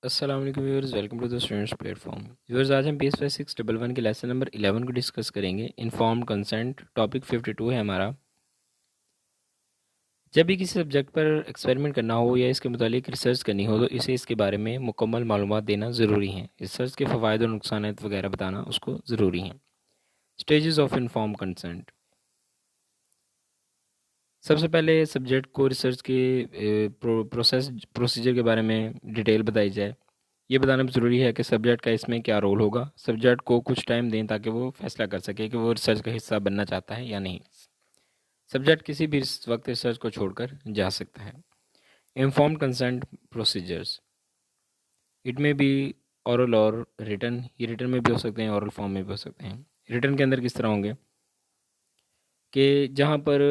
अस्सलाम वालेकुम viewers, welcome to the students platform. Viewers, आज हम BS 611 के लेसन नंबर 11 को डिस्कस करेंगे। इन्फॉर्म्ड कंसेंट, टॉपिक 52 है हमारा। जब भी किसी सब्जेक्ट पर एक्सपेरिमेंट करना हो या इसके मुतालिक रिसर्च करनी हो तो इसे इसके बारे में मुकम्मल मालूमात देना ज़रूरी है। रिसर्च के फ़वाइद और नुकसान वगैरह बताना उसको ज़रूरी है। Stages of informed consent. सबसे पहले सब्जेक्ट को रिसर्च के प्रोसीजर के बारे में डिटेल बताई जाए। ये बताना भी ज़रूरी है कि सब्जेक्ट का इसमें क्या रोल होगा। सब्जेक्ट को कुछ टाइम दें ताकि वो फैसला कर सके कि वो रिसर्च का हिस्सा बनना चाहता है या नहीं। सब्जेक्ट किसी भी वक्त रिसर्च को छोड़कर जा सकता है। इन्फॉर्म्ड कंसेंट प्रोसीजर्स, इट में बी औरल और रिटन। ये रिटन में भी हो सकते हैं, औरल फॉर्म में भी हो सकते हैं। रिटन के अंदर किस तरह होंगे कि जहाँ पर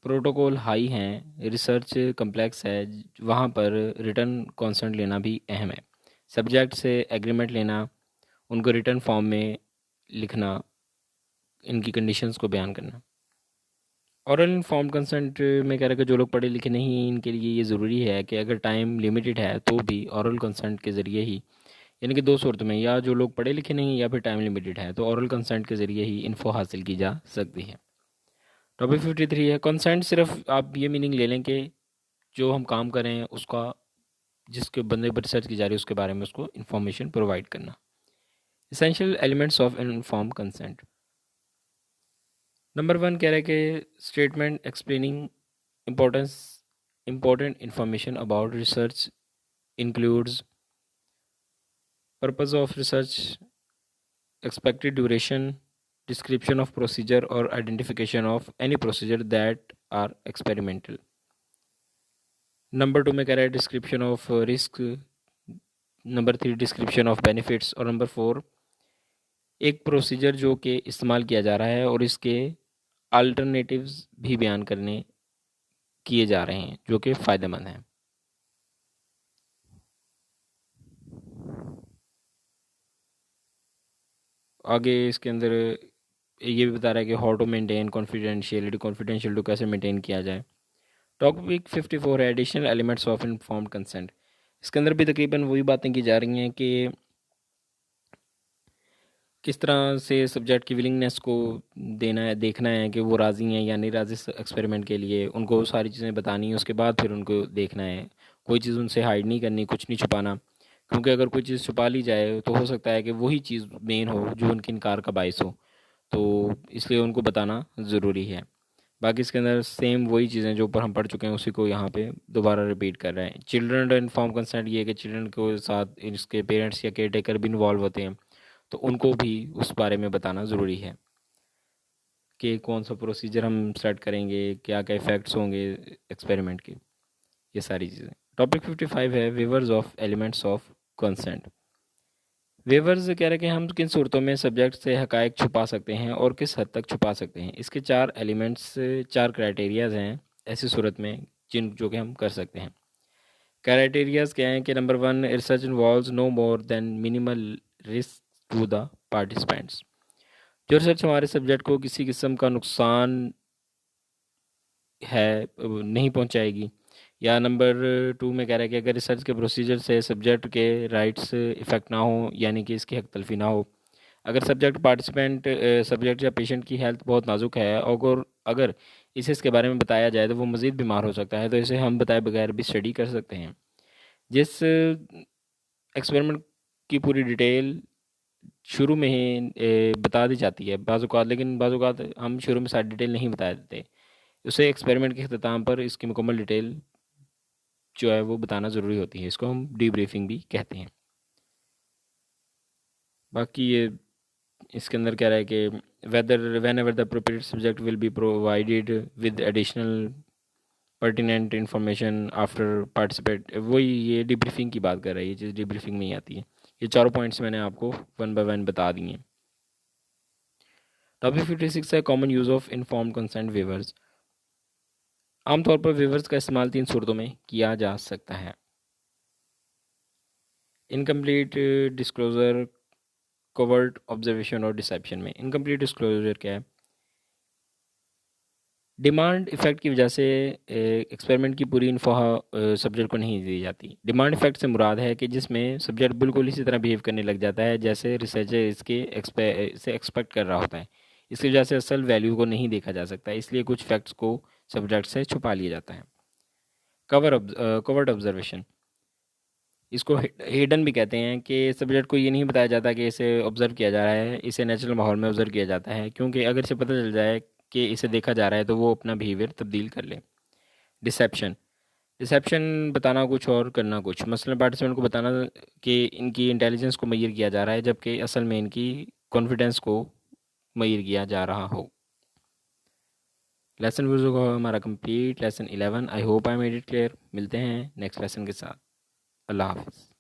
प्रोटोकॉल हाई हैं, रिसर्च कम्प्लेक्स है, वहाँ पर रिटर्न कंसेंट लेना भी अहम है। सब्जेक्ट से एग्रीमेंट लेना, उनको रिटर्न फॉर्म में लिखना, इनकी कंडीशंस को बयान करना। औरल इन्फॉर्म कंसेंट में कह रहा है कि जो लोग पढ़े लिखे नहीं, इनके लिए ये ज़रूरी है कि अगर टाइम लिमिटेड है तो भी औरल कंसेंट के ज़रिए ही, यानी कि दो सूरत में, या जो लोग पढ़े लिखे नहीं या फिर टाइम लिमिटेड है तो औरल कंसेंट के ज़रिए ही इन्फो हासिल की जा सकती है। टॉपिक 53 है कंसेंट। सिर्फ आप ये मीनिंग ले लें कि जो हम काम करें उसका, जिसके बंदे पर रिसर्च की जा रही है उसके बारे में उसको इन्फॉर्मेशन प्रोवाइड करना। Essential elements of inform consent. Number 1 कह रहा है कि statement explaining importance important information about research includes purpose of research, expected duration, description of procedure or identification of any procedure that are experimental. Number 2 में कह रहा है description of risk, number 3 description of benefits, और number 4 एक procedure जो कि इस्तेमाल किया जा रहा है और इसके अल्टरनेटिव्स भी बयान करने किए जा रहे हैं जो कि फ़ायदेमंद हैं। आगे इसके अंदर ये भी बता रहा है कि how to maintain confidentiality, confidential कैसे मेंटेन किया जाए। टॉपिक 54 है additional elements of informed consent. इसके अंदर भी तकरीबन वही बातें की जा रही हैं कि किस तरह से सब्जेक्ट की विलिंगनेस को देना है, देखना है कि वो राज़ी हैं या नहीं राज़ी एक्सपेरिमेंट के लिए। उनको सारी चीज़ें बतानी है, उसके बाद फिर उनको देखना है। कोई चीज़ उनसे हाइड नहीं करनी, कुछ नहीं छुपाना, क्योंकि अगर कोई चीज़ छुपा ली जाए तो हो सकता है कि वही चीज़ मेन हो जो उनके इनकार का बायस हो। तो इसलिए उनको बताना ज़रूरी है। बाकी इसके अंदर सेम वही चीज़ें जो ऊपर हम पढ़ चुके हैं उसी को यहाँ पे दोबारा रिपीट कर रहे हैं। चिल्ड्रन इन्फॉर्म कंसेंट, ये है कि चिल्ड्रन के साथ इसके पेरेंट्स या केयर टेकर भी इन्वॉल्व होते हैं, तो उनको भी उस बारे में बताना ज़रूरी है कि कौन सा प्रोसीजर हम स्टार्ट करेंगे, क्या क्या इफ़ेक्ट्स होंगे एक्सपेरिमेंट के, ये सारी चीज़ें। टॉपिक 55 है weavers of elements of consent. Weavers कह रहे हैं कि हम किन सूरतों में सब्जेक्ट से हकायक छुपा सकते हैं और किस हद तक छुपा सकते हैं। इसके चार एलिमेंट्स, चार क्राइटेरियाज हैं ऐसी सूरत में जिन जो कि हम कर सकते हैं। क्राइटेरियाज क्या हैं कि number 1, research involves no more than minimal risk to the participants. जो रिसर्च हमारे सब्जेक्ट को किसी किस्म का नुकसान है नहीं पहुंचाएगी। या नंबर 2 में कह रहा है कि अगर रिसर्च के प्रोसीजर से सब्जेक्ट के राइट्स इफ़ेक्ट ना हो, यानी कि इसकी हक तलफी ना हो। अगर सब्जेक्ट या पेशेंट की हेल्थ बहुत नाजुक है और अगर इसे इसके बारे में बताया जाए तो वो मज़ीद बीमार हो सकता है, तो इसे हम बताए बगैर भी स्टडी कर सकते हैं। जिस एक्सपेरिमेंट की पूरी डिटेल शुरू में ही बता दी जाती है बाज़-औक़ात, लेकिन बाज़-औक़ात हम शुरू में सारी डिटेल नहीं बता देते। उसे एक्सपेरिमेंट के अख्ताम पर इसकी मुकम्मल डिटेल जो है वो बताना ज़रूरी होती है। इसको हम डीब्रीफिंग भी कहते हैं। बाकी ये इसके अंदर कह रहा है कि whether whenever the appropriate subject will be provided with additional pertinent information after participate. वही ये डीब्रीफिंग की बात कर रही है, ये चीज़ डीब्रीफिंग में ही आती है। ये चारों पॉइंट्स मैंने आपको वन बाय वन बता दिए हैं। टॉपिक 56 है common use of informed consent weavers. आमतौर पर वेवर्स का इस्तेमाल 3 सूरतों में किया जा सकता है। इनकम्प्लीट डिस्क्लोजर, कोवर्ट ऑब्जर्वेशन और डिसेप्शन में। इनकम्प्लीट डिस्क्लोजर क्या है? डिमांड इफ़ेक्ट की वजह से एक्सपेरिमेंट की पूरी इन्फो सब्जेक्ट को नहीं दी जाती। डिमांड इफ़ेक्ट से मुराद है कि जिसमें सब्जेक्ट बिल्कुल इसी तरह बिहेव करने लग जाता है जैसे रिसर्चर से एक्सपेक्ट कर रहा होता है। इसकी वजह से असल वैल्यू को नहीं देखा जा सकता, इसलिए कुछ फैक्ट्स को सब्जेक्ट से छुपा लिया जाता है। कवर्ड ऑब्जर्वेशन, इसको हिडन भी कहते हैं कि सब्जेक्ट को ये नहीं बताया जाता कि इसे ऑब्ज़र्व किया जा रहा है, इसे नेचुरल माहौल में ऑब्ज़र्व किया जाता है, क्योंकि अगर इसे पता चल जाए कि इसे देखा जा रहा है तो वो अपना बिहेवियर तब्दील कर ले। डिसेप्शन, डिसेप्शन बताना कुछ और करना कुछ, मसलन पार्टिसिपेंट को बताना कि इनकी इंटेलिजेंस को मैयर किया जा रहा है जबकि असल में इनकी कॉन्फिडेंस को मैयर किया जा रहा हो। लेसन व्यूज़ को हमारा complete lesson 11। I hope I made it clear. मिलते हैं नेक्स्ट लेसन के साथ। अल्लाह हाफ़िज़।